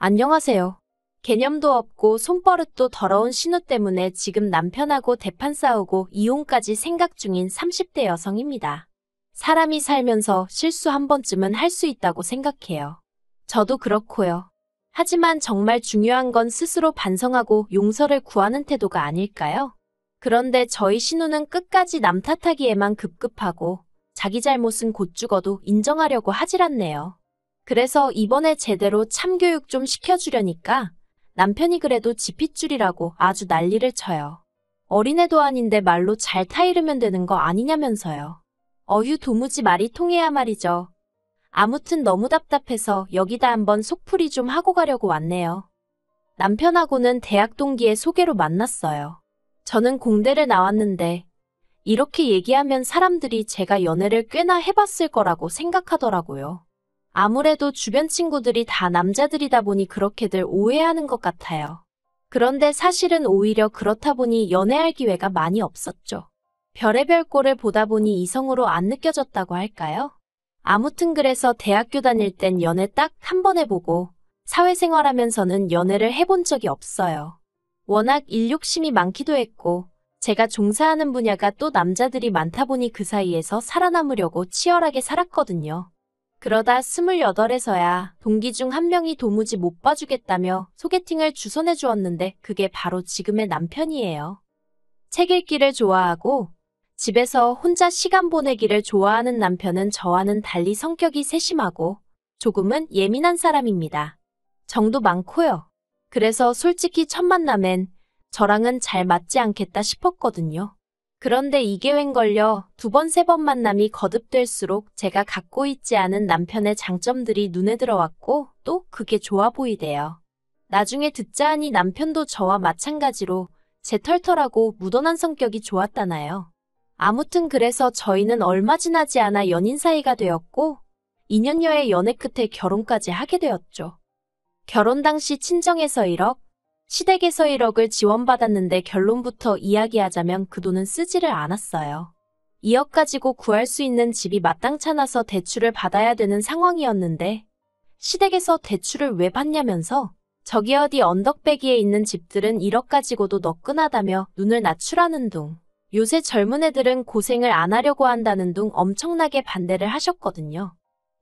안녕하세요. 개념도 없고 손버릇도 더러운 신우 때문에 지금 남편하고 대판 싸우고 이혼까지 생각 중인 30대 여성입니다. 사람이 살면서 실수 한 번쯤은 할 수 있다고 생각해요. 저도 그렇고요. 하지만 정말 중요한 건 스스로 반성하고 용서를 구하는 태도가 아닐까요? 그런데 저희 신우는 끝까지 남 탓하기에만 급급하고 자기 잘못은 곧 죽어도 인정하려고 하질 않네요. 그래서 이번에 제대로 참교육 좀 시켜주려니까 남편이 그래도 지핏줄이라고 아주 난리를 쳐요. 어린애도 아닌데 말로 잘 타이르면 되는 거 아니냐면서요. 어휴, 도무지 말이 통해야 말이죠. 아무튼 너무 답답해서 여기다 한번 속풀이 좀 하고 가려고 왔네요. 남편하고는 대학 동기의 소개로 만났어요. 저는 공대를 나왔는데 이렇게 얘기하면 사람들이 제가 연애를 꽤나 해봤을 거라고 생각하더라고요. 아무래도 주변 친구들이 다 남자들이다 보니 그렇게들 오해하는 것 같아요. 그런데 사실은 오히려 그렇다 보니 연애할 기회가 많이 없었죠. 별의별 꼴을 보다 보니 이성으로 안 느껴졌다고 할까요? 아무튼 그래서 대학교 다닐 땐 연애 딱 한 번 해보고 사회생활하면서는 연애를 해본 적이 없어요. 워낙 일 욕심이 많기도 했고 제가 종사하는 분야가 또 남자들이 많다 보니 그 사이에서 살아남으려고 치열하게 살았거든요. 그러다 28에서야 동기 중 한 명이 도무지 못 봐주겠다며 소개팅을 주선해 주었는데 그게 바로 지금의 남편이에요. 책 읽기를 좋아하고 집에서 혼자 시간 보내기를 좋아하는 남편은 저와는 달리 성격이 세심하고 조금은 예민한 사람입니다. 정도 많고요. 그래서 솔직히 첫 만남엔 저랑은 잘 맞지 않겠다 싶었거든요. 그런데 이게 웬걸요. 두 번, 세 번 만남이 거듭될수록 제가 갖고 있지 않은 남편의 장점들이 눈에 들어왔고 또 그게 좋아 보이대요. 나중에 듣자 하니 남편도 저와 마찬가지로 제 털털하고 무던한 성격이 좋았다나요. 아무튼 그래서 저희는 얼마 지나지 않아 연인 사이가 되었고 2년여의 연애 끝에 결혼까지 하게 되었죠. 결혼 당시 친정에서 1억, 시댁에서 1억을 지원받았는데 결론부터 이야기하자면 그 돈은 쓰지를 않았어요. 2억 가지고 구할 수 있는 집이 마땅찮아서 대출을 받아야 되는 상황이었는데 시댁에서 대출을 왜 받냐면서 저기 어디 언덕배기에 있는 집들은 1억 가지고도 너끈하다며 눈을 낮추라는 둥. 요새 젊은 애들은 고생을 안 하려고 한다는 둥 엄청나게 반대를 하셨거든요.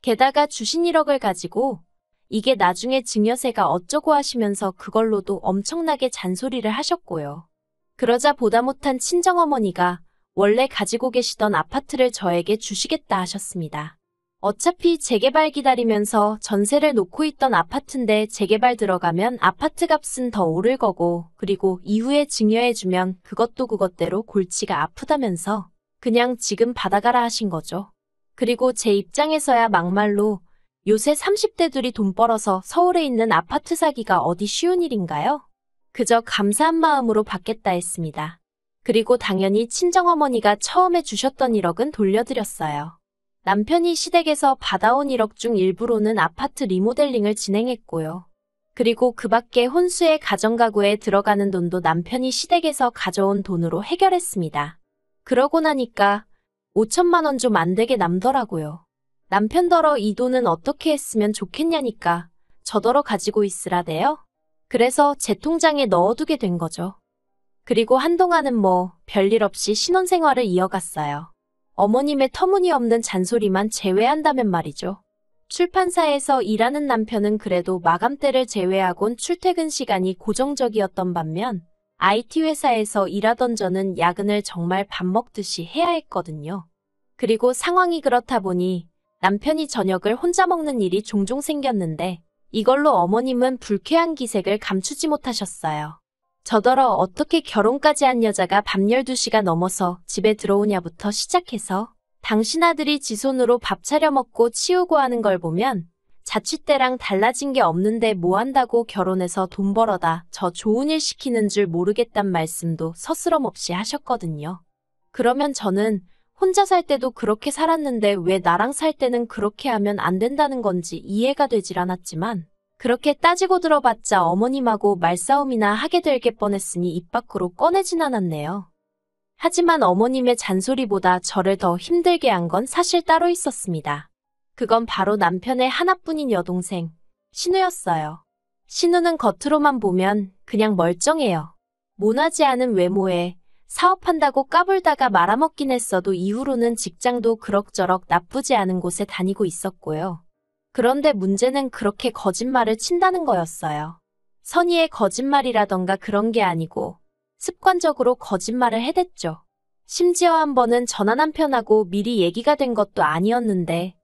게다가 주신 1억을 가지고 이게 나중에 증여세가 어쩌고 하시면서 그걸로도 엄청나게 잔소리를 하셨고요. 그러자 보다 못한 친정어머니가 원래 가지고 계시던 아파트를 저에게 주시겠다 하셨습니다. 어차피 재개발 기다리면서 전세를 놓고 있던 아파트인데 재개발 들어가면 아파트 값은 더 오를 거고 그리고 이후에 증여해주면 그것도 그것대로 골치가 아프다면서 그냥 지금 받아가라 하신 거죠. 그리고 제 입장에서야 막말로 요새 30대들이 돈 벌어서 서울에 있는 아파트 사기가 어디 쉬운 일인가요? 그저 감사한 마음으로 받겠다 했습니다. 그리고 당연히 친정어머니가 처음에 주셨던 1억은 돌려드렸어요. 남편이 시댁에서 받아온 1억 중 일부로는 아파트 리모델링을 진행했고요. 그리고 그 밖에 혼수의 가정가구에 들어가는 돈도 남편이 시댁에서 가져온 돈으로 해결했습니다. 그러고 나니까 5천만 원 좀 안 되게 남더라고요. 남편더러 이 돈은 어떻게 했으면 좋겠냐니까 저더러 가지고 있으라대요. 그래서 제 통장에 넣어두게 된 거죠. 그리고 한동안은 뭐 별일 없이 신혼생활을 이어갔어요. 어머님의 터무니없는 잔소리만 제외한다면 말이죠. 출판사에서 일하는 남편은 그래도 마감때를 제외하곤 출퇴근 시간이 고정적이었던 반면 IT 회사에서 일하던 저는 야근을 정말 밥 먹듯이 해야 했거든요. 그리고 상황이 그렇다 보니 남편이 저녁을 혼자 먹는 일이 종종 생겼는데 이걸로 어머님은 불쾌한 기색을 감추지 못하셨어요. 저더러 어떻게 결혼까지 한 여자가 밤 12시가 넘어서 집에 들어오냐부터 시작해서 당신 아들이 지 손으로 밥 차려 먹고 치우고 하는 걸 보면 자취 때랑 달라진 게 없는데 뭐 한다고 결혼해서 돈 벌어다 저 좋은 일 시키는 줄 모르겠단 말씀도 서스럼 없이 하셨거든요. 그러면 저는 혼자 살 때도 그렇게 살았는데 왜 나랑 살 때는 그렇게 하면 안 된다는 건지 이해가 되질 않았지만 그렇게 따지고 들어봤자 어머님하고 말싸움이나 하게 될 게 뻔했으니 입 밖으로 꺼내진 않았네요. 하지만 어머님의 잔소리보다 저를 더 힘들게 한 건 사실 따로 있었습니다. 그건 바로 남편의 하나뿐인 여동생, 신우였어요. 신우는 겉으로만 보면 그냥 멀쩡해요. 모나지 않은 외모에 사업한다고 까불다가 말아먹긴 했어도 이후로는 직장도 그럭저럭 나쁘지 않은 곳에 다니고 있었고요. 그런데 문제는 그렇게 거짓말을 친다는 거였어요. 선의의 거짓말이라던가 그런 게 아니고 습관적으로 거짓말을 해댔죠. 심지어 한 번은 전화 남편하고 미리 얘기가 된 것도 아니었는데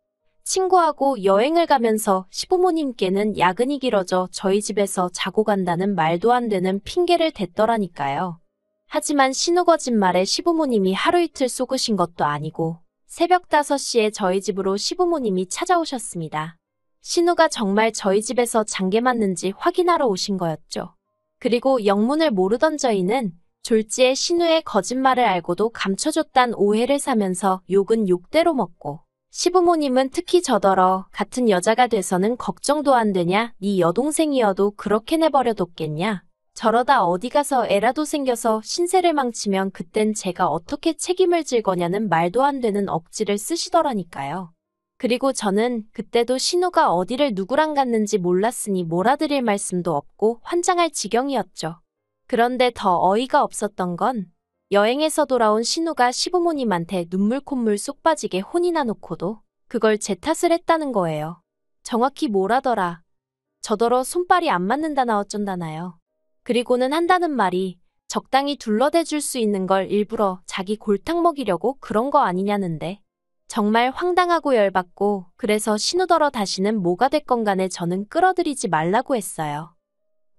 친구하고 여행을 가면서 시부모님께는 야근이 길어져 저희 집에서 자고 간다는 말도 안 되는 핑계를 댔더라니까요. 하지만 신우 거짓말에 시부모님이 하루 이틀 속으신 것도 아니고 새벽 5시에 저희 집으로 시부모님이 찾아오셨습니다. 신우가 정말 저희 집에서 장계 맞는지 확인하러 오신 거였죠. 그리고 영문을 모르던 저희는 졸지에 신우의 거짓말을 알고도 감춰줬단 오해를 사면서 욕은 욕대로 먹고 시부모님은 특히 저더러 같은 여자가 돼서는 걱정도 안 되냐? 네 여동생이어도 그렇게 내버려뒀겠냐? 저러다 어디 가서 애라도 생겨서 신세를 망치면 그땐 제가 어떻게 책임을 질 거냐는 말도 안 되는 억지를 쓰시더라니까요. 그리고 저는 그때도 신우가 어디를 누구랑 갔는지 몰랐으니 몰아드릴 말씀도 없고 환장할 지경이었죠. 그런데 더 어이가 없었던 건 여행에서 돌아온 신우가 시부모님한테 눈물 콧물 쏙 빠지게 혼이나 놓고도 그걸 제 탓을 했다는 거예요. 정확히 뭐라더라. 저더러 손발이 안 맞는다나 어쩐다나요. 그리고는 한다는 말이 적당히 둘러대줄 수 있는 걸 일부러 자기 골탕 먹이려고 그런 거 아니냐는데 정말 황당하고 열받고 그래서 신우더러 다시는 뭐가 됐건 간에 저는 끌어들이지 말라고 했어요.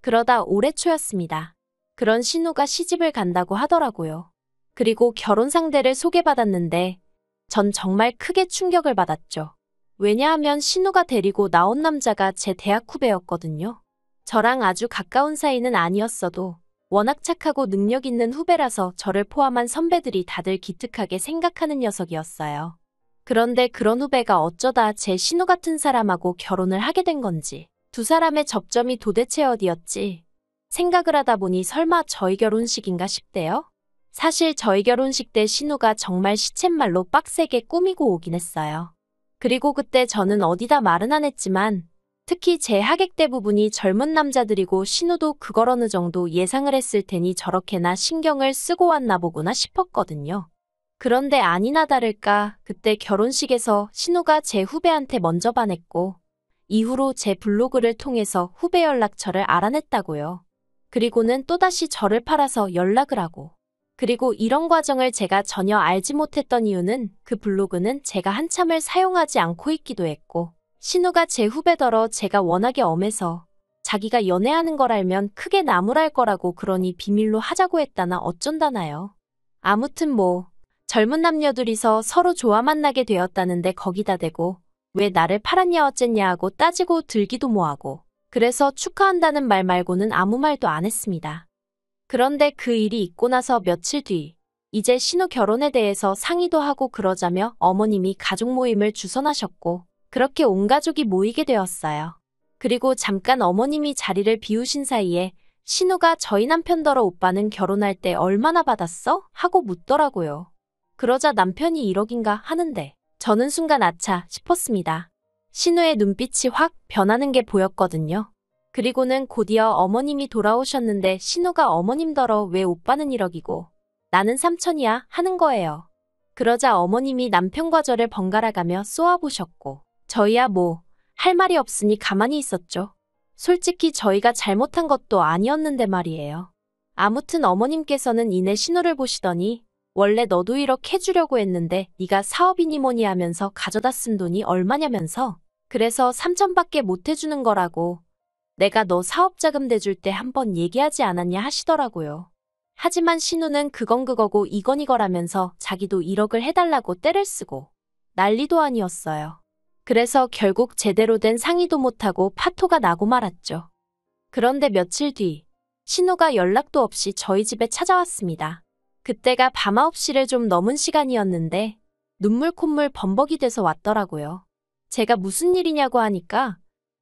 그러다 올해 초였습니다. 그런 신우가 시집을 간다고 하더라고요. 그리고 결혼 상대를 소개받았는데 전 정말 크게 충격을 받았죠. 왜냐하면 신우가 데리고 나온 남자가 제 대학 후배였거든요. 저랑 아주 가까운 사이는 아니었어도 워낙 착하고 능력 있는 후배라서 저를 포함한 선배들이 다들 기특하게 생각하는 녀석이었어요. 그런데 그런 후배가 어쩌다 제 신우 같은 사람하고 결혼을 하게 된 건지 두 사람의 접점이 도대체 어디였지 생각을 하다 보니 설마 저희 결혼식인가 싶대요. 사실 저희 결혼식 때 신우가 정말 시쳇말로 빡세게 꾸미고 오긴 했어요. 그리고 그때 저는 어디다 말은 안 했지만 특히 제 하객 대부분이 젊은 남자들이고 신우도 그걸 어느 정도 예상을 했을 테니 저렇게나 신경을 쓰고 왔나 보구나 싶었거든요. 그런데 아니나 다를까 그때 결혼식에서 신우가 제 후배한테 먼저 반했고 이후로 제 블로그를 통해서 후배 연락처를 알아냈다고요. 그리고는 또다시 저를 팔아서 연락을 하고 그리고 이런 과정을 제가 전혀 알지 못했던 이유는 그 블로그는 제가 한참을 사용하지 않고 있기도 했고 신우가 제 후배더러 제가 워낙에 엄해서 자기가 연애하는 걸 알면 크게 나무랄 거라고 그러니 비밀로 하자고 했다나 어쩐다나요. 아무튼 뭐 젊은 남녀 둘이서 서로 좋아 만나게 되었다는데 거기다 대고 왜 나를 팔았냐 어쨌냐 하고 따지고 들기도 뭐하고 그래서 축하한다는 말 말고는 아무 말도 안 했습니다. 그런데 그 일이 있고 나서 며칠 뒤 이제 신우 결혼에 대해서 상의도 하고 그러자며 어머님이 가족 모임을 주선하셨고 그렇게 온 가족이 모이게 되었어요. 그리고 잠깐 어머님이 자리를 비우신 사이에 신우가 저희 남편더러 오빠는 결혼할 때 얼마나 받았어? 하고 묻더라고요. 그러자 남편이 1억인가 하는데 저는 순간 아차 싶었습니다. 신우의 눈빛이 확 변하는 게 보였거든요. 그리고는 곧이어 어머님이 돌아오셨는데 신우가 어머님더러 왜 오빠는 1억이고 나는 3천이야 하는 거예요. 그러자 어머님이 남편과 저를 번갈아가며 쏘아보셨고 저희야 뭐 할 말이 없으니 가만히 있었죠. 솔직히 저희가 잘못한 것도 아니었는데 말이에요. 아무튼 어머님께서는 이내 신우를 보시더니 원래 너도 1억 해주려고 했는데 네가 사업이니 뭐니 하면서 가져다 쓴 돈이 얼마냐면서 그래서 3천밖에 못 해주는 거라고 내가 너 사업자금 대줄 때 한번 얘기하지 않았냐 하시더라고요. 하지만 신우는 그건 그거고 이건 이거라면서 자기도 1억을 해달라고 떼를 쓰고 난리도 아니었어요. 그래서 결국 제대로 된 상의도 못하고 파토가 나고 말았죠. 그런데 며칠 뒤 신우가 연락도 없이 저희 집에 찾아왔습니다. 그때가 밤 9시를 좀 넘은 시간이었는데 눈물 콧물 범벅이 돼서 왔더라고요. 제가 무슨 일이냐고 하니까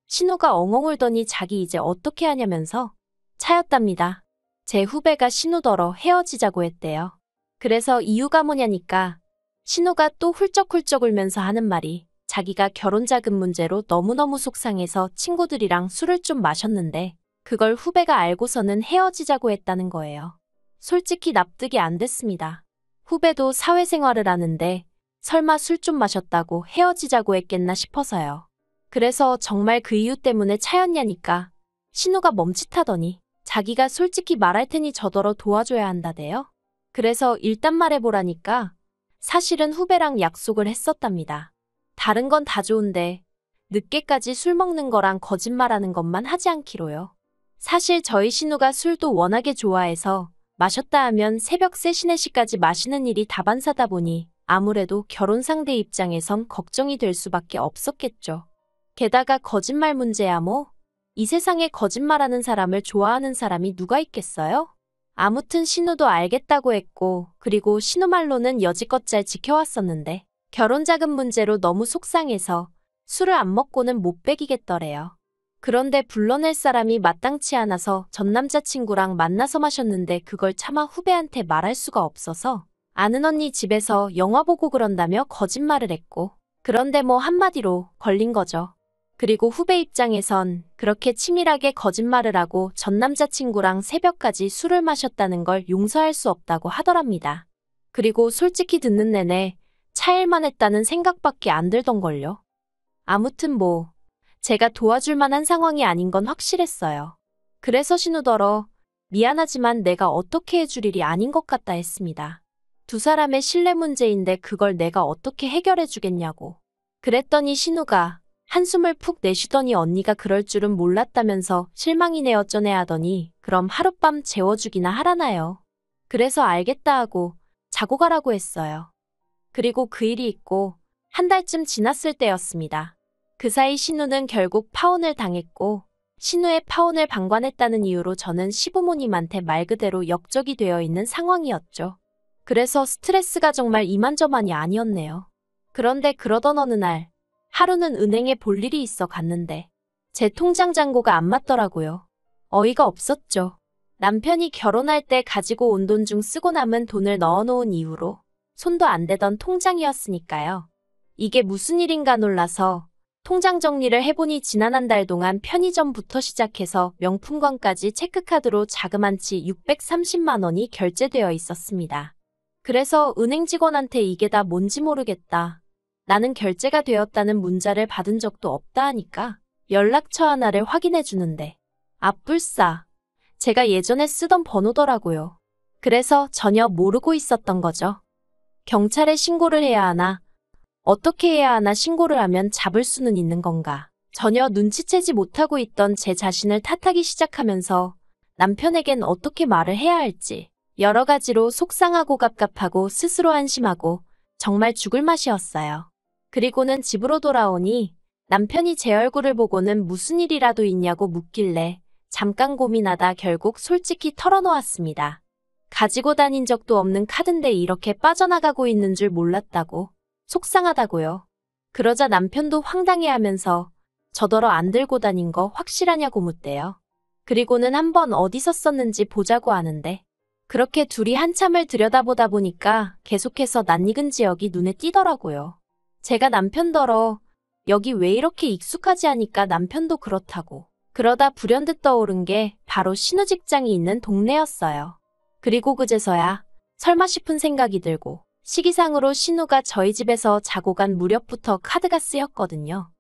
신우가 엉엉 울더니 자기 이제 어떻게 하냐면서 차였답니다. 제 후배가 신우더러 헤어지자고 했대요. 그래서 이유가 뭐냐니까 신우가 또 훌쩍훌쩍 울면서 하는 말이 자기가 결혼자금 문제로 너무너무 속상해서 친구들이랑 술을 좀 마셨는데 그걸 후배가 알고서는 헤어지자고 했다는 거예요. 솔직히 납득이 안 됐습니다. 후배도 사회생활을 하는데 설마 술 좀 마셨다고 헤어지자고 했겠나 싶어서요. 그래서 정말 그 이유 때문에 차였냐니까 신우가 멈칫하더니 자기가 솔직히 말할 테니 저더러 도와줘야 한다대요. 그래서 일단 말해보라니까 사실은 후배랑 약속을 했었답니다. 다른 건 다 좋은데 늦게까지 술 먹는 거랑 거짓말하는 것만 하지 않기로요. 사실 저희 신우가 술도 워낙에 좋아해서 마셨다 하면 새벽 3시, 4시까지 마시는 일이 다반사다 보니 아무래도 결혼 상대 입장에선 걱정이 될 수밖에 없었겠죠. 게다가 거짓말 문제야 뭐? 이 세상에 거짓말하는 사람을 좋아하는 사람이 누가 있겠어요? 아무튼 신우도 알겠다고 했고 그리고 신우 말로는 여지껏 잘 지켜왔었는데 결혼자금 문제로 너무 속상해서 술을 안 먹고는 못 배기겠더래요. 그런데 불러낼 사람이 마땅치 않아서 전 남자친구랑 만나서 마셨는데 그걸 차마 후배한테 말할 수가 없어서 아는 언니 집에서 영화 보고 그런다며 거짓말을 했고 그런데 뭐 한마디로 걸린 거죠. 그리고 후배 입장에선 그렇게 치밀하게 거짓말을 하고 전 남자친구랑 새벽까지 술을 마셨다는 걸 용서할 수 없다고 하더랍니다. 그리고 솔직히 듣는 내내 차일만 했다는 생각밖에 안 들던걸요. 아무튼 뭐 제가 도와줄 만한 상황이 아닌 건 확실했어요. 그래서 신우더러 미안하지만 내가 어떻게 해줄 일이 아닌 것 같다 했습니다. 두 사람의 신뢰 문제인데 그걸 내가 어떻게 해결해 주겠냐고. 그랬더니 신우가 한숨을 푹 내쉬더니 언니가 그럴 줄은 몰랐다면서 실망이네 어쩌네 하더니 그럼 하룻밤 재워주기나 하라나요. 그래서 알겠다 하고 자고 가라고 했어요. 그리고 그 일이 있고 한 달쯤 지났을 때였습니다. 그 사이 신우는 결국 파혼을 당했고 신우의 파혼을 방관했다는 이유로 저는 시부모님한테 말 그대로 역적이 되어 있는 상황이었죠. 그래서 스트레스가 정말 이만저만이 아니었네요. 그런데 그러던 어느 날 하루는 은행에 볼 일이 있어 갔는데 제 통장 잔고가 안 맞더라고요. 어이가 없었죠. 남편이 결혼할 때 가지고 온 돈 중 쓰고 남은 돈을 넣어놓은 이후로 손도 안 대던 통장이었으니까요. 이게 무슨 일인가 놀라서 통장 정리를 해보니 지난 한 달 동안 편의점부터 시작해서 명품관까지 체크카드로 자그만치 630만 원이 결제되어 있었습니다. 그래서 은행 직원한테 이게 다 뭔지 모르겠다. 나는 결제가 되었다는 문자를 받은 적도 없다 하니까 연락처 하나를 확인해 주는데 앞불싸 제가 예전에 쓰던 번호더라고요. 그래서 전혀 모르고 있었던 거죠. 경찰에 신고를 해야 하나? 어떻게 해야 하나 신고를 하면 잡을 수는 있는 건가? 전혀 눈치채지 못하고 있던 제 자신을 탓하기 시작하면서 남편에겐 어떻게 말을 해야 할지 여러 가지로 속상하고 갑갑하고 스스로 안심하고 정말 죽을 맛이었어요. 그리고는 집으로 돌아오니 남편이 제 얼굴을 보고는 무슨 일이라도 있냐고 묻길래 잠깐 고민하다 결국 솔직히 털어놓았습니다. 가지고 다닌 적도 없는 카드인데 이렇게 빠져나가고 있는 줄 몰랐다고. 속상하다고요. 그러자 남편도 황당해하면서 저더러 안 들고 다닌 거 확실하냐고 묻대요. 그리고는 한번 어디서 썼는지 보자고 하는데 그렇게 둘이 한참을 들여다보다 보니까 계속해서 낯익은 지역이 눈에 띄더라고요. 제가 남편더러 여기 왜 이렇게 익숙하지 하니까 남편도 그렇다고. 그러다 불현듯 떠오른 게 바로 신우 직장이 있는 동네였어요. 그리고 그제서야 설마 싶은 생각이 들고 시기상으로 신우가 저희 집에서 자고 간 무렵부터 카드가 쓰였거든요.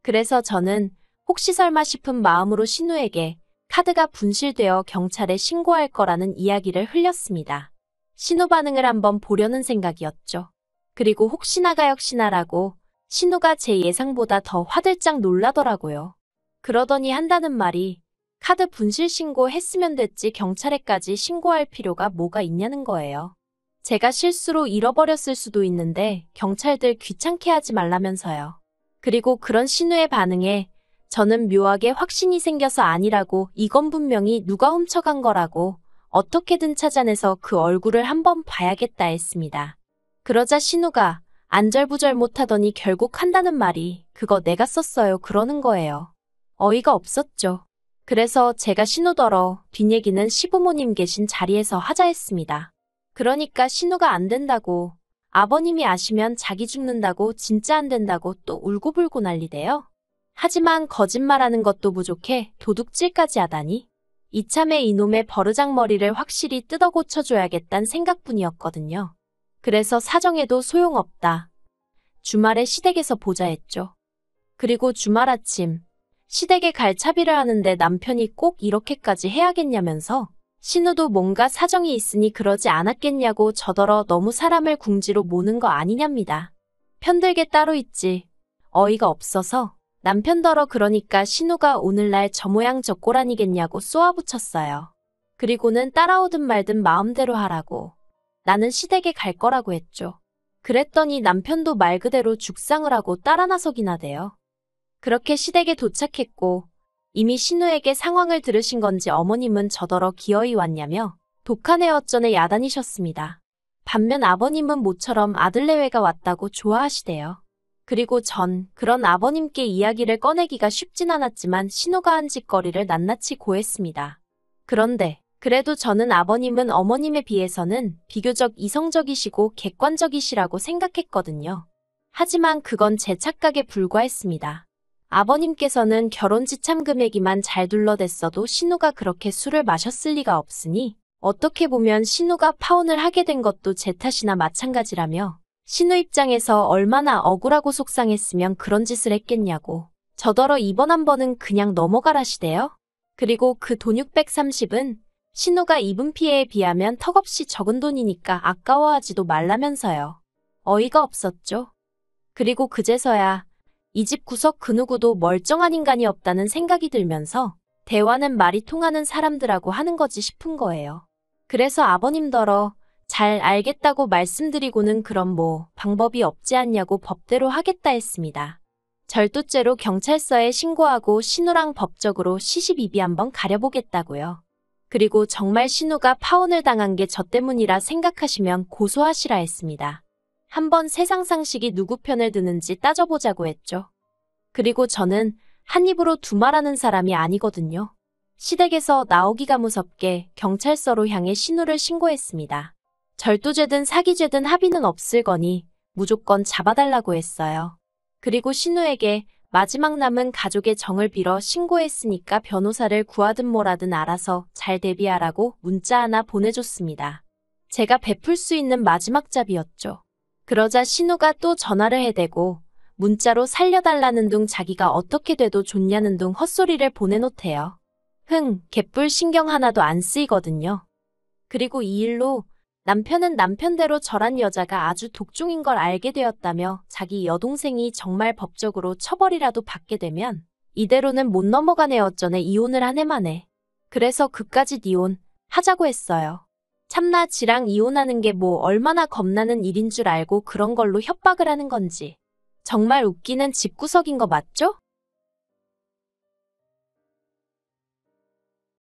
그래서 저는 혹시 설마 싶은 마음으로 신우에게 카드가 분실되어 경찰에 신고할 거라는 이야기를 흘렸습니다. 신우 반응을 한번 보려는 생각이었죠. 그리고 혹시나가 역시나라고 신우가 제 예상보다 더 화들짝 놀라더라고요. 그러더니 한다는 말이 카드 분실 신고했으면 됐지 경찰에까지 신고할 필요가 뭐가 있냐는 거예요. 제가 실수로 잃어버렸을 수도 있는데 경찰들 귀찮게 하지 말라면서요. 그리고 그런 신우의 반응에 저는 묘하게 확신이 생겨서 아니라고 이건 분명히 누가 훔쳐간 거라고 어떻게든 찾아내서 그 얼굴을 한번 봐야겠다 했습니다. 그러자 신우가 안절부절 못하더니 결국 한다는 말이 그거 내가 썼어요 그러는 거예요. 어이가 없었죠. 그래서 제가 신우더러 뒷얘기는 시부모님 계신 자리에서 하자 했습니다. 그러니까 신우가 안 된다고 아버님이 아시면 자기 죽는다고 진짜 안 된다고 또 울고불고 난리대요. 하지만 거짓말하는 것도 부족해 도둑질까지 하다니. 이참에 이놈의 버르장머리를 확실히 뜯어 고쳐줘야겠단 생각뿐이었거든요. 그래서 사정해도 소용없다. 주말에 시댁에서 보자 했죠. 그리고 주말 아침 시댁에 갈 차비를 하는데 남편이 꼭 이렇게까지 해야겠냐면서 신우도 뭔가 사정이 있으니 그러지 않았겠냐고 저더러 너무 사람을 궁지로 모는 거 아니냐입니다. 편들게 따로 있지. 어이가 없어서 남편더러 그러니까 신우가 오늘날 저 모양 저 꼴 아니겠냐고 쏘아붙였어요. 그리고는 따라오든 말든 마음대로 하라고. 나는 시댁에 갈 거라고 했죠. 그랬더니 남편도 말 그대로 죽상을 하고 따라 나서긴 하대요. 그렇게 시댁에 도착했고 이미 신우에게 상황을 들으신 건지 어머님은 저더러 기어이 왔냐며 독한 애 어쩌네 야단이셨습니다. 반면 아버님은 모처럼 아들내외가 왔다고 좋아하시대요. 그리고 전 그런 아버님께 이야기를 꺼내기가 쉽진 않았지만 신우가 한 짓거리를 낱낱이 고했습니다. 그런데 그래도 저는 아버님은 어머님에 비해서는 비교적 이성적이시고 객관적이시라고 생각했거든요. 하지만 그건 제 착각에 불과했습니다. 아버님께서는 결혼 지참 금액이만 잘 둘러댔어도 신우가 그렇게 술을 마셨을 리가 없으니 어떻게 보면 신우가 파혼을 하게 된 것도 제 탓이나 마찬가지라며 신우 입장에서 얼마나 억울하고 속상했으면 그런 짓을 했겠냐고. 저더러 이번 한 번은 그냥 넘어가라시대요. 그리고 그 돈 630은 신우가 입은 피해에 비하면 턱없이 적은 돈이니까 아까워하지도 말라면서요. 어이가 없었죠. 그리고 그제서야 이 집 구석 그 누구도 멀쩡한 인간이 없다는 생각이 들면서 대화는 말이 통하는 사람들하고 하는 거지 싶은 거예요. 그래서 아버님더러 잘 알겠다고 말씀드리고는 그럼 뭐 방법이 없지 않냐고 법대로 하겠다 했습니다. 절도죄로 경찰서에 신고하고 신우랑 법적으로 시시비비 한번 가려보겠다고요. 그리고 정말 신우가 파혼을 당한 게 저 때문이라 생각하시면 고소하시라 했습니다. 한번 세상 상식이 누구 편을 드는지 따져보자고 했죠. 그리고 저는 한 입으로 두말하는 사람이 아니거든요. 시댁에서 나오기가 무섭게 경찰서로 향해 신우를 신고했습니다. 절도죄든 사기죄든 합의는 없을 거니 무조건 잡아달라고 했어요. 그리고 신우에게 마지막 남은 가족의 정을 빌어 신고했으니까 변호사를 구하든 뭐라든 알아서 잘 대비하라고 문자 하나 보내줬습니다. 제가 베풀 수 있는 마지막 잡이었죠. 그러자 신우가 또 전화를 해대고 문자로 살려달라는 둥 자기가 어떻게 돼도 좋냐는 둥 헛소리를 보내놓대요. 개뿔 신경 하나도 안 쓰이거든요. 그리고 이 일로 남편은 남편대로 저란 여자가 아주 독종인 걸 알게 되었다며 자기 여동생이 정말 법적으로 처벌이라도 받게 되면 이대로는 못 넘어가네 어쩌네 이혼을 한 해 만에. 그래서 그까짓 이혼 하자고 했어요. 참나 지랑 이혼하는 게 뭐 얼마나 겁나는 일인 줄 알고 그런 걸로 협박을 하는 건지. 정말 웃기는 집구석인 거 맞죠?